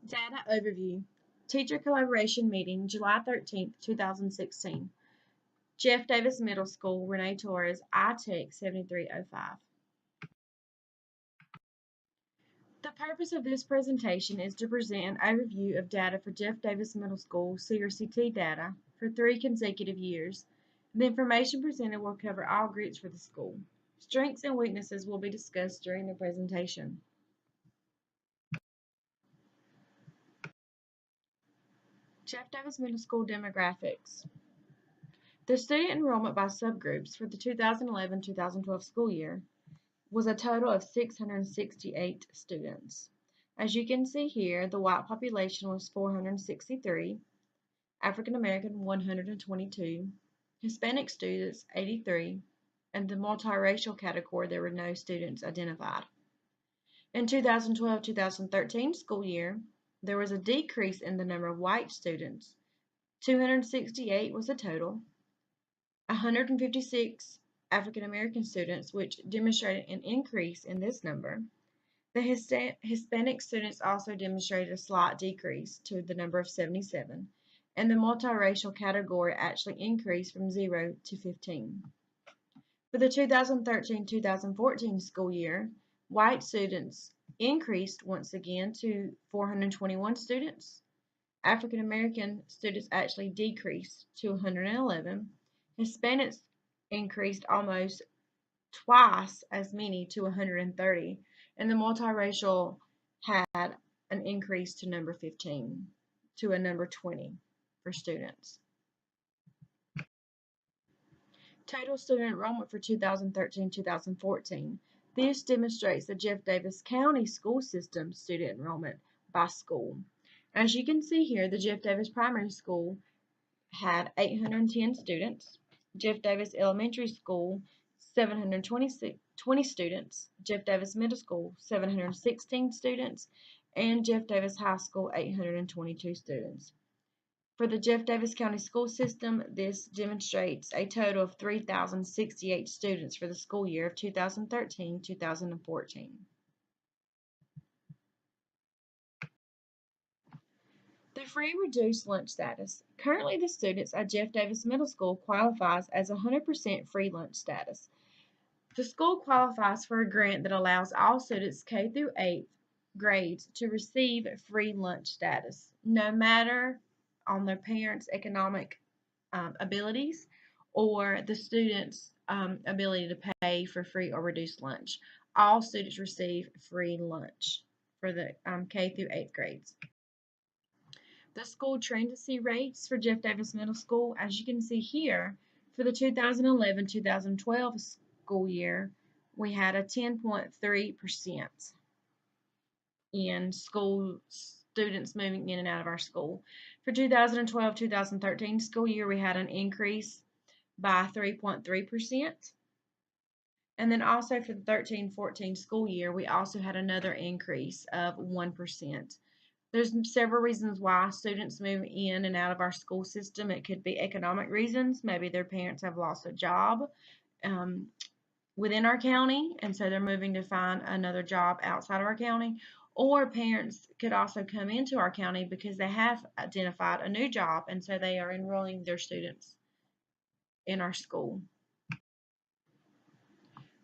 Data Overview. Teacher Collaboration Meeting, July 13th, 2016. Jeff Davis Middle School, Renee Torres, ITEC 7305. The purpose of this presentation is to present an overview of data for Jeff Davis Middle School CRCT data for 3 consecutive years. The information presented will cover all groups for the school. Strengths and weaknesses will be discussed during the presentation. Jeff Davis Middle School demographics. The student enrollment by subgroups for the 2011-2012 school year was a total of 668 students. As you can see here, the white population was 463, African American 122, Hispanic students 83, and the multiracial category there were no students identified. In 2012-2013 school year, there was a decrease in the number of white students. 268 was the total. 156 African American students, which demonstrated an increase in this number. The Hispanic students also demonstrated a slight decrease to the number of 77, and the multiracial category actually increased from 0 to 15. For the 2013-2014 school year, white students increased once again to 421 students. African American students actually decreased to 111. Hispanics increased almost twice as many to 130, and the multiracial had an increase to number 15 to a number 20 for students. Total student enrollment for 2013-2014. This demonstrates the Jeff Davis County school system student enrollment by school. As you can see here, the Jeff Davis Primary School had 810 students. Jeff Davis Elementary School, 720 students. Jeff Davis Middle School, 716 students. And Jeff Davis High School, 822 students. For the Jeff Davis County School System, this demonstrates a total of 3,068 students for the school year of 2013-2014. The free reduced lunch status. Currently, the students at Jeff Davis Middle School qualifies as 100% free lunch status. The school qualifies for a grant that allows all students K through 8th grades to receive free lunch status, no matter on their parents' economic abilities or the student's ability to pay for free or reduced lunch. All students receive free lunch for the K through 8th grades. The school truancy rates for Jeff Davis Middle School, as you can see here, for the 2011-2012 school year, we had a 10.3% in school students moving in and out of our school. For 2012-2013 school year, we had an increase by 3.3%. And then also for the 13-14 school year, we also had another increase of 1%. There's several reasons why students move in and out of our school system. It could be economic reasons. Maybe their parents have lost a job within our county, and so they're moving to find another job outside of our county. Or parents could also come into our county because they have identified a new job, and so they are enrolling their students in our school.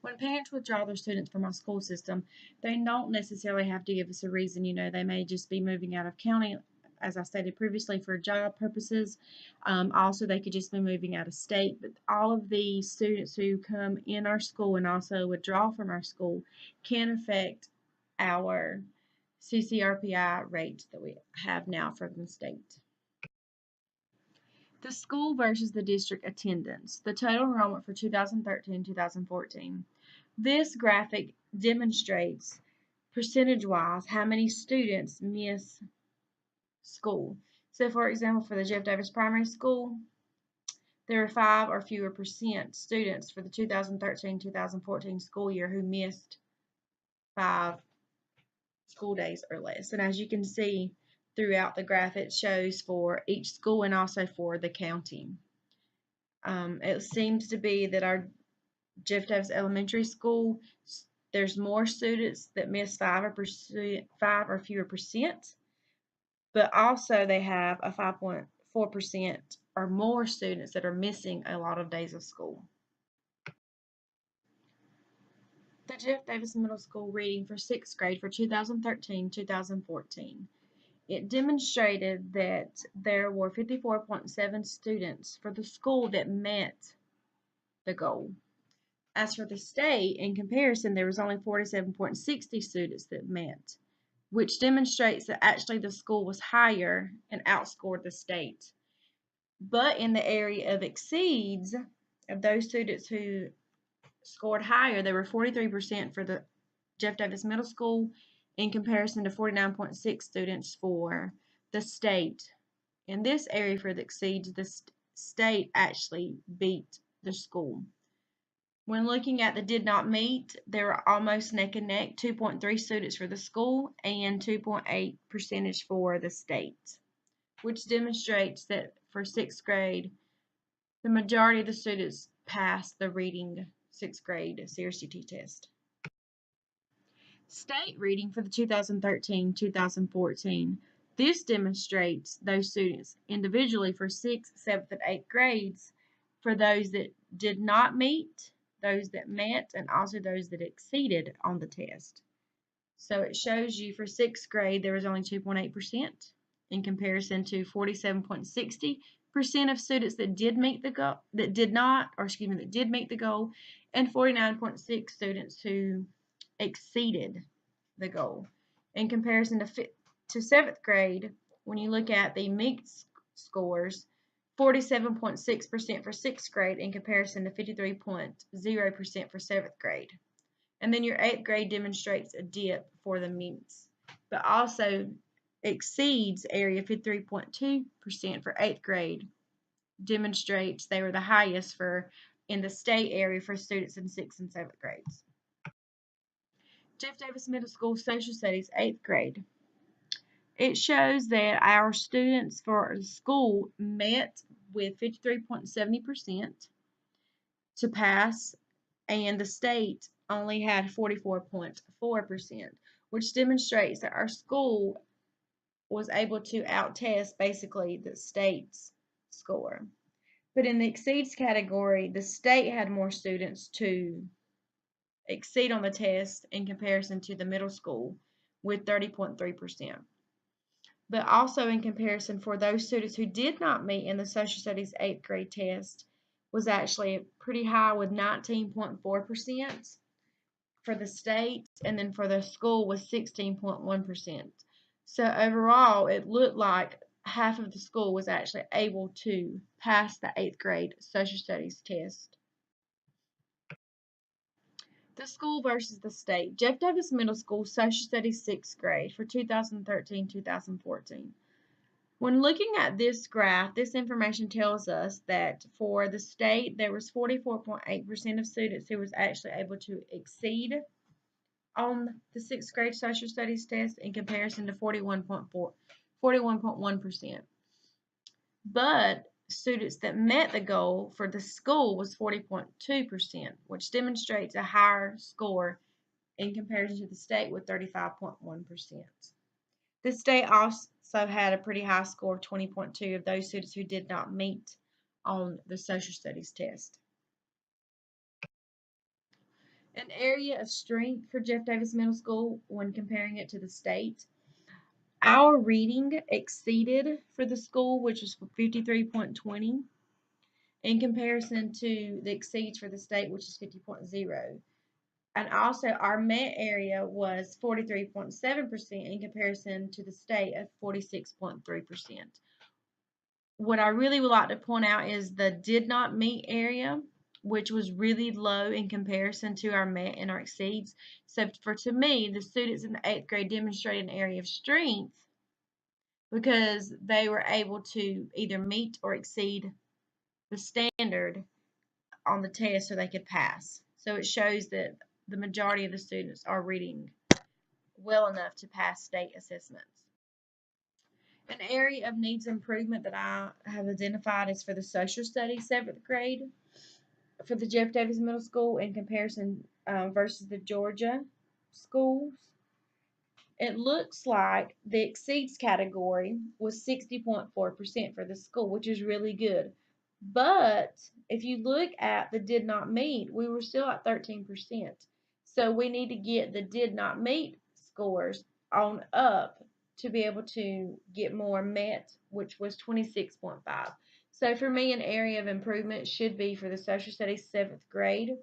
When parents withdraw their students from our school system, they don't necessarily have to give us a reason. They may just be moving out of county, as I stated previously, for job purposes. Also, they could just be moving out of state. But all of the students who come in our school and also withdraw from our school can affect our CCRPI rates that we have now from the state. The school versus the district attendance. The total enrollment for 2013-2014. This graphic demonstrates percentage-wise how many students miss school. So for example, for the Jeff Davis Primary School, there are 5 or fewer percent students for the 2013-2014 school year who missed 5 school days or less. And as you can see throughout the graph, it shows for each school and also for the county. It seems to be that our Jeff Davis Elementary School, there's more students that miss 5 or fewer percent. but also they have a 5.4% or more students that are missing a lot of days of school. The Jeff Davis Middle School reading for 6th grade for 2013-2014. It demonstrated that there were 54.7 students for the school that met the goal. As for the state, in comparison, there was only 47.60 students that met, which demonstrates that actually the school was higher and outscored the state. But in the area of exceeds, of those students who scored higher, they were 43% for the Jeff Davis Middle School in comparison to 49.6 students for the state. In this area for the exceeds, the state actually beat the school. When looking at the did not meet, they were almost neck and neck, 2.3 students for the school and 2.8 percentage for the state, which demonstrates that for 6th grade, the majority of the students passed the reading 6th grade CRCT test. State reading for the 2013-2014. This demonstrates those students individually for 6th, 7th, and 8th grades for those that did not meet, those that met, and also those that exceeded on the test. So it shows you for 6th grade there was only 2.8% in comparison to 47.60% of students that did meet the goal, that did meet the goal, and 49.6 students who exceeded the goal. In comparison to 7th grade, when you look at the meet scores, 47.6% for 6th grade in comparison to 53.0% for 7th grade. And then your 8th grade demonstrates a dip for the meets, but also exceeds area 53.2% for 8th grade, demonstrates they were the highest for in the state area for students in 6th and 7th grades. Jeff Davis Middle School Social Studies 8th grade. It shows that our students for the school met with 53.70% to pass, and the state only had 44.4%, which demonstrates that our school was able to outtest basically the state's score. But in the exceeds category, the state had more students to exceed on the test in comparison to the middle school with 30.3%. But also in comparison for those students who did not meet in the social studies 8th grade test was actually pretty high with 19.4% for the state, and then for the school was 16.1%. So overall, it looked like half of the school was actually able to pass the 8th grade social studies test. The school versus the state. Jeff Davis Middle School Social Studies 6th grade for 2013-2014. When looking at this graph, this information tells us that for the state, there was 44.8% of students who was actually able to exceed on the 6th grade social studies test in comparison to 41.1%. But students that met the goal for the school was 40.2%, which demonstrates a higher score in comparison to the state with 35.1%. The state also had a pretty high score of 20.2 of those students who did not meet on the social studies test. An area of strength for Jeff Davis Middle School when comparing it to the state. Our reading exceeded for the school, which was 53.20, in comparison to the exceeds for the state, which is 50.0. And also our met area was 43.7% in comparison to the state of 46.3%. What I really would like to point out is the did not meet area, which was really low in comparison to our met and our exceeds. So to me, the students in the 8th grade demonstrated an area of strength because they were able to either meet or exceed the standard on the test so they could pass. So it shows that the majority of the students are reading well enough to pass state assessments. An area of needs improvement that I have identified is for the social studies 7th grade for the Jeff Davis Middle School in comparison versus the Georgia schools. It looks like the exceeds category was 60.4% for the school, which is really good. But if you look at the did not meet, we were still at 13%. So we need to get the did not meet scores on up to be able to get more met, which was 26.5. So for me, an area of improvement should be for the social studies 7th grade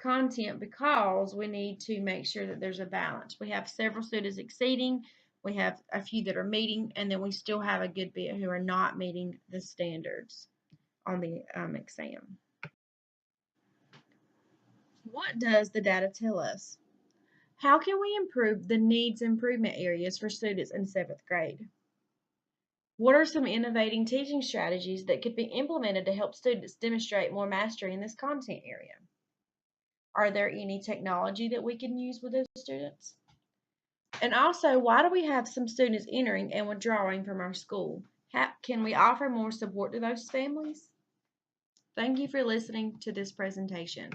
content, because we need to make sure that there's a balance. We have several students exceeding, we have a few that are meeting, and then we still have a good bit who are not meeting the standards on the exam. What does the data tell us? How can we improve the needs improvement areas for students in 7th grade? What are some innovating teaching strategies that could be implemented to help students demonstrate more mastery in this content area? Are there any technology that we can use with those students? And also, why do we have some students entering and withdrawing from our school? Can we offer more support to those families? Thank you for listening to this presentation.